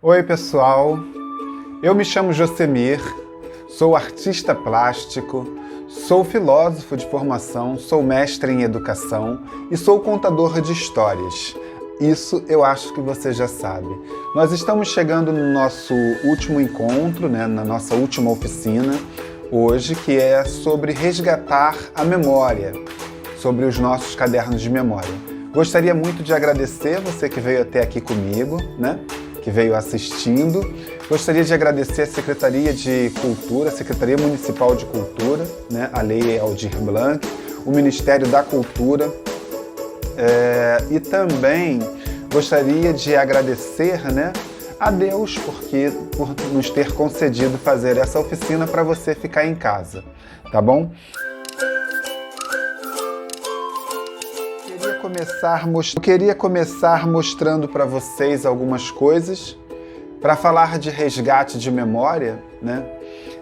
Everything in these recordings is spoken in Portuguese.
Oi pessoal, eu me chamo Josemir, sou artista plástico, sou filósofo de formação, sou mestre em educação e sou contador de histórias. Isso eu acho que você já sabe. Nós estamos chegando no nosso último encontro, na nossa última oficina, hoje, que é sobre resgatar a memória, sobre os nossos cadernos de memória. Gostaria muito de agradecer você que veio até aqui comigo, que veio assistindo. Gostaria de agradecer a Secretaria de Cultura, a Secretaria Municipal de Cultura, a Lei Aldir Blanc, o Ministério da Cultura, e também gostaria de agradecer a Deus por nos ter concedido fazer essa oficina para você ficar em casa, tá bom? Eu queria começar mostrando para vocês algumas coisas. Para falar de resgate de memória,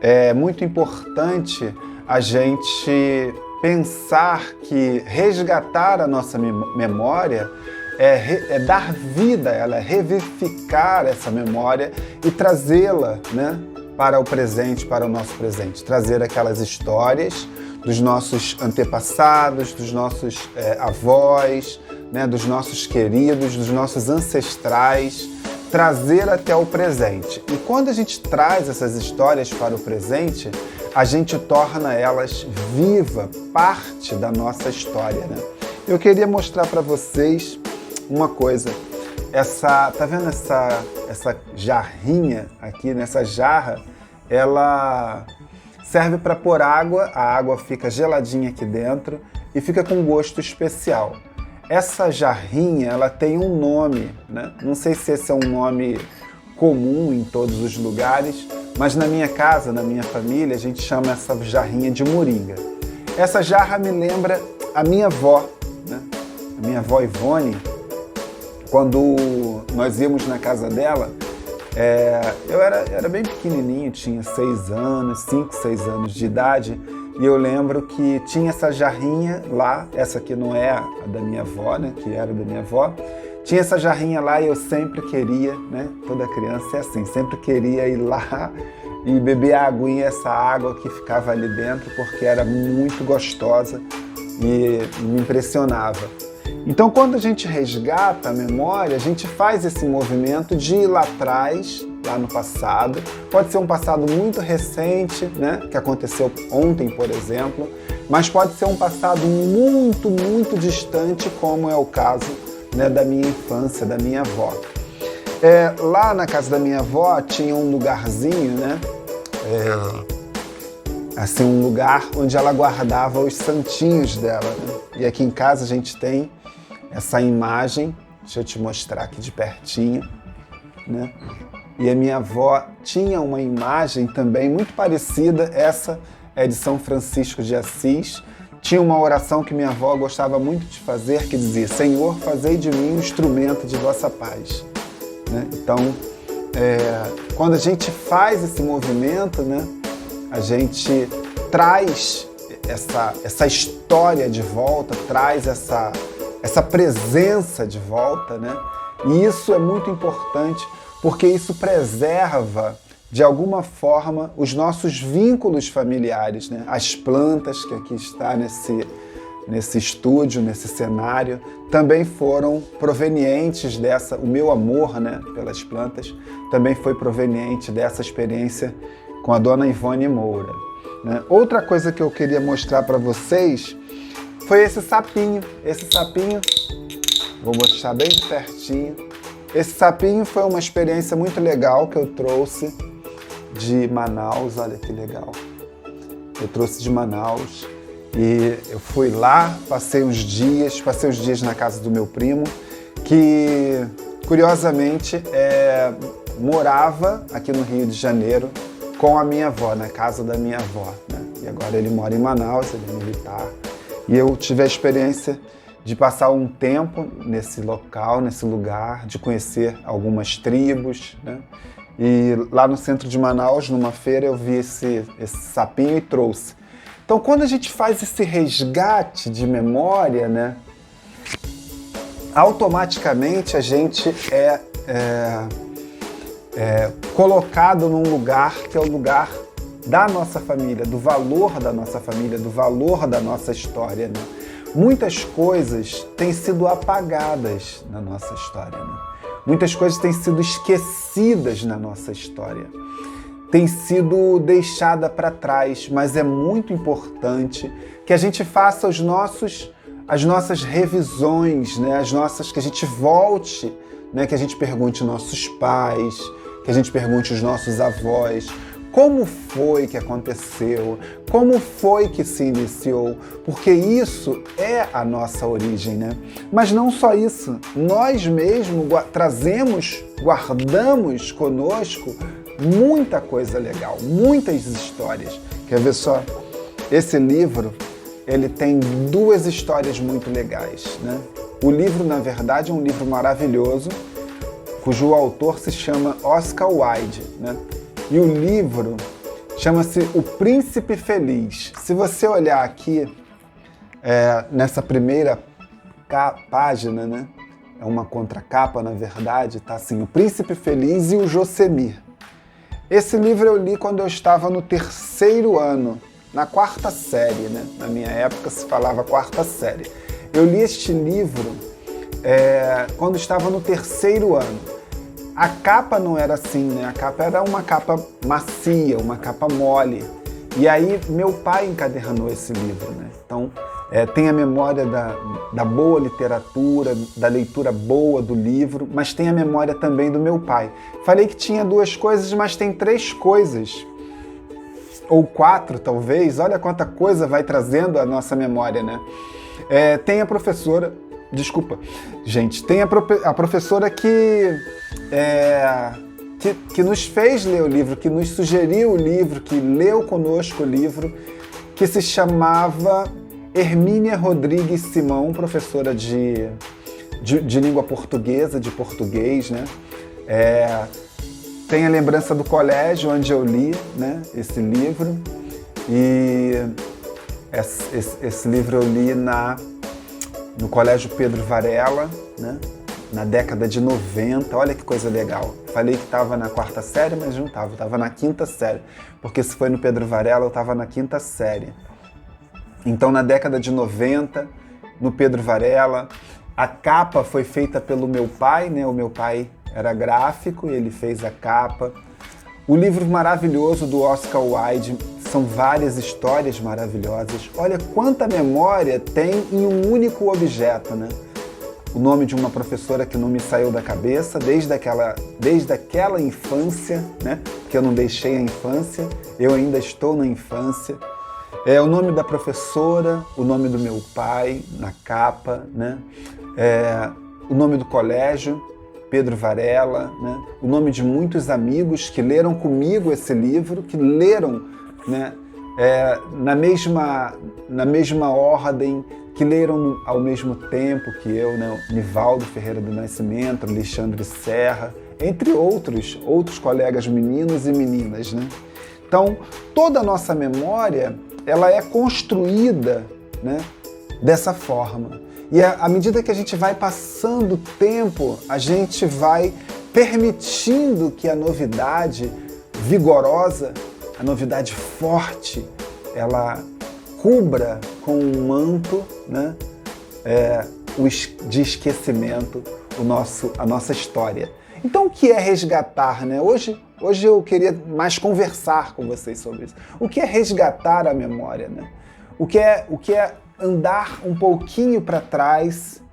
é muito importante a gente pensar que resgatar a nossa memória é dar vida a ela, é revivificar essa memória e trazê-la para o presente, para o nosso presente. Trazer aquelas histórias dos nossos antepassados, dos nossos avós, dos nossos queridos, dos nossos ancestrais, trazer até o presente. E quando a gente traz essas histórias para o presente, a gente torna elas viva, parte da nossa história. Eu queria mostrar para vocês uma coisa. Tá vendo essa jarrinha aqui, nessa jarra? Ela serve para pôr água, a água fica geladinha aqui dentro e fica com gosto especial. Essa jarrinha, ela tem um nome, Não sei se esse é um nome comum em todos os lugares, mas na minha casa, na minha família, a gente chama essa jarrinha de moringa. Essa jarra me lembra a minha avó, A minha avó Ivone. Quando nós íamos na casa dela, eu era bem pequenininho, tinha 5, 6 anos de idade, e eu lembro que tinha essa jarrinha lá, essa aqui não é a da minha avó, que era da minha avó, tinha essa jarrinha lá e eu sempre queria, toda criança é assim, sempre queria ir lá e beber a aguinha, essa água que ficava ali dentro, porque era muito gostosa e me impressionava. Então, quando a gente resgata a memória, a gente faz esse movimento de ir lá atrás, lá no passado. Pode ser um passado muito recente, que aconteceu ontem, por exemplo, mas pode ser um passado muito, muito distante, como é o caso da minha infância, da minha avó. Lá na casa da minha avó tinha um lugarzinho, assim, um lugar onde ela guardava os santinhos dela. E aqui em casa a gente tem essa imagem, deixa eu te mostrar aqui de pertinho, E a minha avó tinha uma imagem também muito parecida, essa é de São Francisco de Assis. Tinha uma oração que minha avó gostava muito de fazer, que dizia: Senhor, fazei de mim um instrumento de vossa paz. Então, quando a gente faz esse movimento, a gente traz essa história de volta, traz essa presença de volta, E isso é muito importante, porque isso preserva, de alguma forma, os nossos vínculos familiares, As plantas que aqui está nesse estúdio, nesse cenário, também foram provenientes o meu amor, pelas plantas, também foi proveniente dessa experiência com a dona Ivone Moura. Outra coisa que eu queria mostrar para vocês foi esse sapinho. Esse sapinho, vou mostrar bem de pertinho. Esse sapinho foi uma experiência muito legal que eu trouxe de Manaus. Olha que legal. Eu trouxe de Manaus e eu fui lá, passei uns dias na casa do meu primo, que curiosamente morava aqui no Rio de Janeiro com a minha avó, na casa da minha avó. E agora ele mora em Manaus, ele é militar. E eu tive a experiência de passar um tempo nesse local, nesse lugar, de conhecer algumas tribos, E lá no centro de Manaus, numa feira, eu vi esse sapinho e trouxe. Então, quando a gente faz esse resgate de memória, automaticamente a gente colocado num lugar que é o lugar da nossa família, do valor da nossa família, do valor da nossa história, né? Muitas coisas têm sido apagadas na nossa história, né? Muitas coisas têm sido esquecidas na nossa história, têm sido deixadas para trás, mas é muito importante que a gente faça as nossas revisões, né? Que a gente volte, né? Que a gente pergunte nossos pais, que a gente pergunte os nossos avós, como foi que aconteceu, como foi que se iniciou, porque isso é a nossa origem, né? Mas não só isso, nós mesmos guardamos conosco muita coisa legal, muitas histórias. Quer ver só? Esse livro, ele tem 2 histórias muito legais, né? O livro, na verdade, é um livro maravilhoso, cujo autor se chama Oscar Wilde, né? E o livro chama-se O Príncipe Feliz. Se você olhar aqui, nessa primeira página, né? É uma contracapa, na verdade, tá assim, O Príncipe Feliz e o Josemir. Esse livro eu li quando eu estava no 3º ano, na 4ª série, né? Na minha época se falava 4ª série. Eu li este livro quando estava no 3º ano. A capa não era assim, né? A capa era uma capa macia, uma capa mole. E aí meu pai encadernou esse livro, né? Então tem a memória da boa literatura, da leitura boa do livro, mas tem a memória também do meu pai. Falei que tinha 2 coisas, mas tem 3 coisas. Ou 4, talvez. Olha quanta coisa vai trazendo a nossa memória, né? Tem a professora... Desculpa, gente. Tem a professora que nos fez ler o livro, que nos sugeriu o livro, que leu conosco o livro, que se chamava Hermínia Rodrigues Simão, professora de língua portuguesa, de português, né? Tem a lembrança do colégio onde eu li, né, esse livro, e esse livro eu li no Colégio Pedro Varela, né, na década de 90, olha que coisa legal. Falei que estava na 4ª série, mas não estava, estava na 5ª série, porque se foi no Pedro Varela eu estava na 5ª série. Então na década de 90, no Pedro Varela, a capa foi feita pelo meu pai, né, o meu pai era gráfico e ele fez a capa. O livro maravilhoso do Oscar Wilde, são várias histórias maravilhosas. Olha quanta memória tem em um único objeto, né? O nome de uma professora que não me saiu da cabeça desde aquela infância, né? Que eu não deixei a infância, eu ainda estou na infância. O nome da professora, o nome do meu pai na capa, né? O nome do colégio, Pedro Varela, né? O nome de muitos amigos que leram comigo esse livro, que leram, né, na mesma ordem, que leram ao mesmo tempo que eu, né? Nivaldo Ferreira do Nascimento, Alexandre Serra, entre outros colegas meninos e meninas, né? Então, toda a nossa memória, ela é construída, né, dessa forma. E à medida que a gente vai passando o tempo, a gente vai permitindo que a novidade vigorosa, a novidade forte, ela cubra com um manto, né, de esquecimento a nossa história. Então, o que é resgatar, né? Hoje eu queria mais conversar com vocês sobre isso. O que é resgatar a memória, né? O que é andar um pouquinho para trás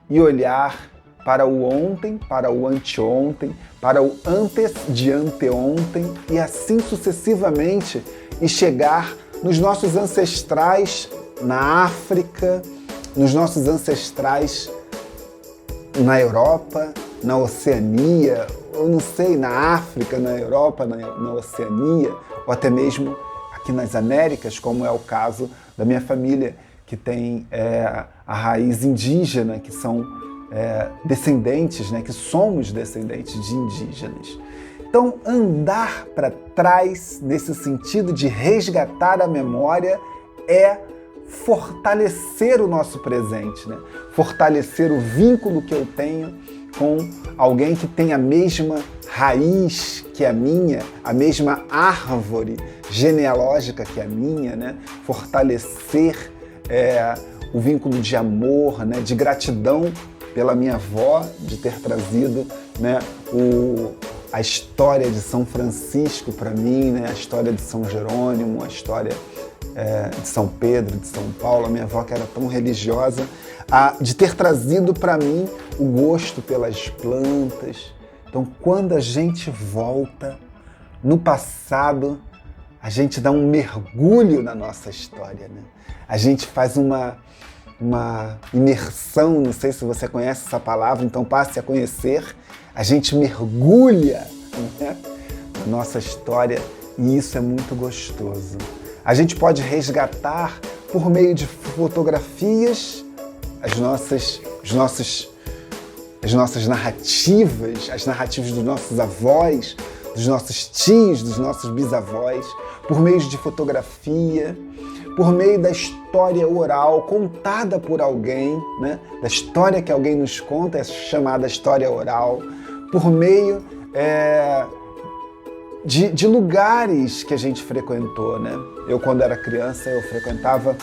e olhar para o ontem, para o anteontem, para o antes de anteontem e assim sucessivamente e chegar nos nossos ancestrais na África, nos nossos ancestrais na Europa, na Oceania, eu não sei, na África, na Europa, na Oceania, ou até mesmo aqui nas Américas, como é o caso da minha família, que tem a raiz indígena, que são descendentes, né, que somos descendentes de indígenas. Então, andar para trás, nesse sentido de resgatar a memória, é fortalecer o nosso presente, né? Fortalecer o vínculo que eu tenho com alguém que tem a mesma raiz que a minha, a mesma árvore genealógica que a minha, né? Fortalecer o vínculo de amor, né? De gratidão pela minha avó, de ter trazido, né? A história de São Francisco para mim, né? A história de São Jerônimo, a história de São Pedro, de São Paulo, a minha avó que era tão religiosa, de ter trazido para mim o gosto pelas plantas. Então, quando a gente volta no passado, a gente dá um mergulho na nossa história, né? A gente faz uma imersão, não sei se você conhece essa palavra, então passe a conhecer. A gente mergulha, né, na nossa história e isso é muito gostoso. A gente pode resgatar por meio de fotografias as nossas narrativas, as narrativas dos nossos avós, dos nossos tios, dos nossos bisavós, por meio de fotografia, por meio da história oral contada por alguém, né? Da história que alguém nos conta, é chamada história oral, por meio de lugares que a gente frequentou, né? Eu, quando era criança, eu frequentava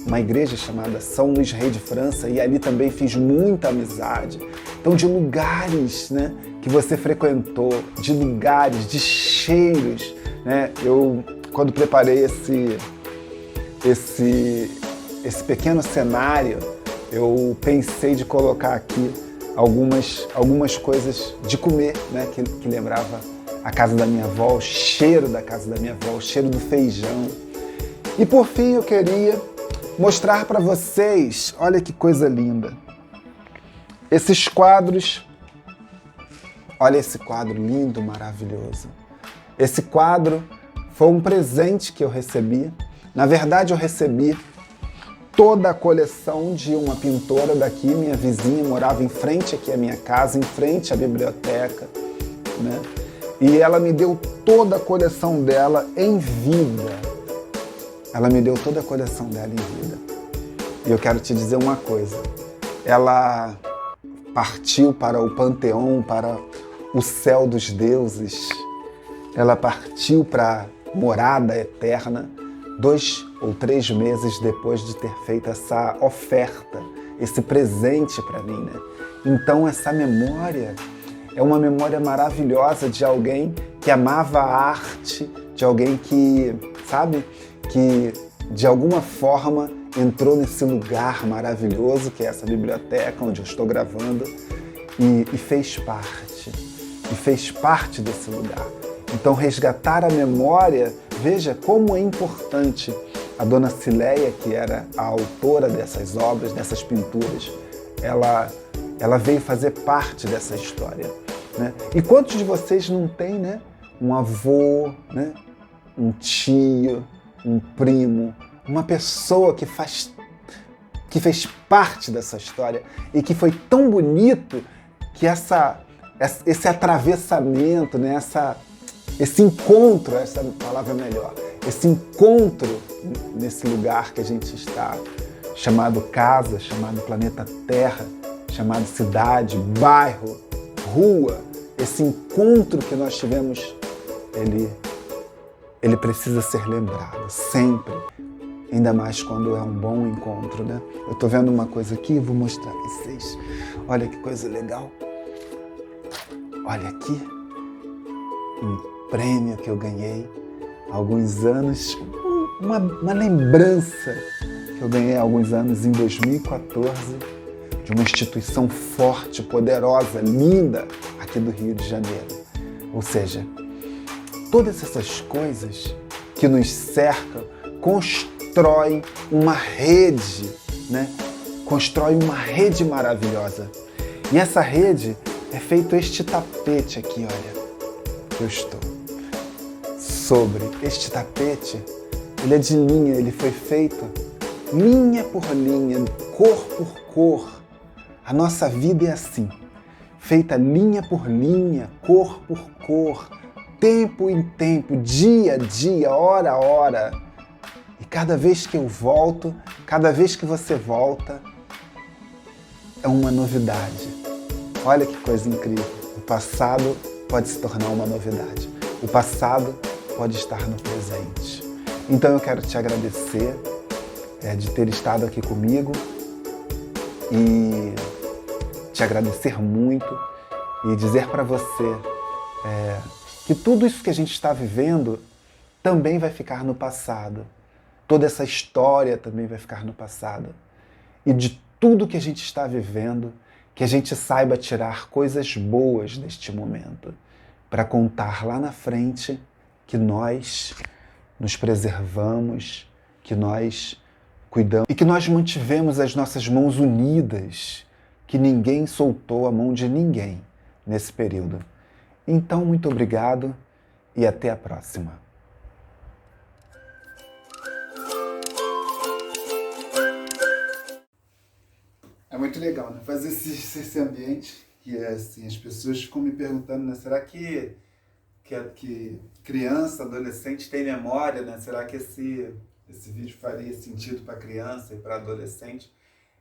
uma igreja chamada São Luís Rei de França e ali também fiz muita amizade. Então, de lugares, né, que você frequentou, de lugares, de cheiros, né? Eu, quando preparei esse pequeno cenário, eu pensei de colocar aqui algumas coisas de comer, né, que lembrava a casa da minha avó, o cheiro da casa da minha avó, o cheiro do feijão. E por fim eu queria mostrar para vocês, olha que coisa linda, esses quadros, olha esse quadro lindo, maravilhoso. Esse quadro foi um presente que eu recebi. Na verdade eu recebi toda a coleção de uma pintora daqui, minha vizinha, morava em frente aqui à minha casa, em frente à biblioteca, né? E ela me deu toda a coleção dela em vida. Ela me deu toda a coleção dela em vida. E eu quero te dizer uma coisa. Ela partiu para o panteão, para o céu dos deuses. Ela partiu para a morada eterna 2 ou 3 meses depois de ter feito essa oferta, esse presente para mim, né? Então essa memória é uma memória maravilhosa de alguém que amava a arte, de alguém que, sabe, que de alguma forma entrou nesse lugar maravilhoso que é essa biblioteca onde eu estou gravando e fez parte desse lugar. Então resgatar a memória, veja como é importante. A dona Cileia, que era a autora dessas obras, dessas pinturas, ela veio fazer parte dessa história, né? E quantos de vocês não tem, né, um avô, né, um tio, um primo, uma pessoa que fez parte dessa história e que foi tão bonito que esse atravessamento, né, esse encontro, essa palavra é melhor, esse encontro nesse lugar que a gente está, chamado casa, chamado planeta Terra, chamado cidade, bairro, rua, esse encontro que nós tivemos, ele precisa ser lembrado, sempre. Ainda mais quando é um bom encontro, né? Eu tô vendo uma coisa aqui, vou mostrar para vocês. Olha que coisa legal. Olha aqui, um prêmio que eu ganhei há alguns anos, uma lembrança que eu ganhei há alguns anos, em 2014, de uma instituição forte, poderosa, linda, aqui do Rio de Janeiro. Ou seja, todas essas coisas que nos cercam constroem uma rede, né? Constrói uma rede maravilhosa. E essa rede é feito este tapete aqui, olha, que eu estou sobre. Este tapete, ele é de linha, ele foi feito linha por linha, cor por cor. A nossa vida é assim, feita linha por linha, cor por cor, tempo em tempo, dia a dia, hora a hora. E cada vez que eu volto, cada vez que você volta, é uma novidade. Olha que coisa incrível. passado pode se tornar uma novidade. O passado pode estar no presente. Então eu quero te agradecer de ter estado aqui comigo e te agradecer muito e dizer para você que tudo isso que a gente está vivendo também vai ficar no passado. Toda essa história também vai ficar no passado. E de tudo que a gente está vivendo, que a gente saiba tirar coisas boas deste momento, para contar lá na frente que nós nos preservamos, que nós cuidamos e que nós mantivemos as nossas mãos unidas, que ninguém soltou a mão de ninguém nesse período. Então, muito obrigado e até a próxima. É muito legal, né? Fazer esse ambiente que assim, as pessoas ficam me perguntando, né? Será que criança, adolescente tem memória, né? Será que esse vídeo faria sentido para criança e para adolescente?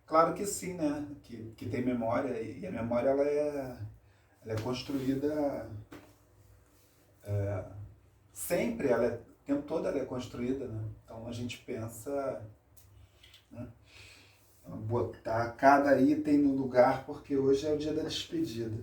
Claro que sim, né? Que tem memória e a memória ela é construída sempre, o tempo todo ela é construída, né? Então a gente pensa, né? Botar cada item no lugar, porque hoje é o dia da despedida.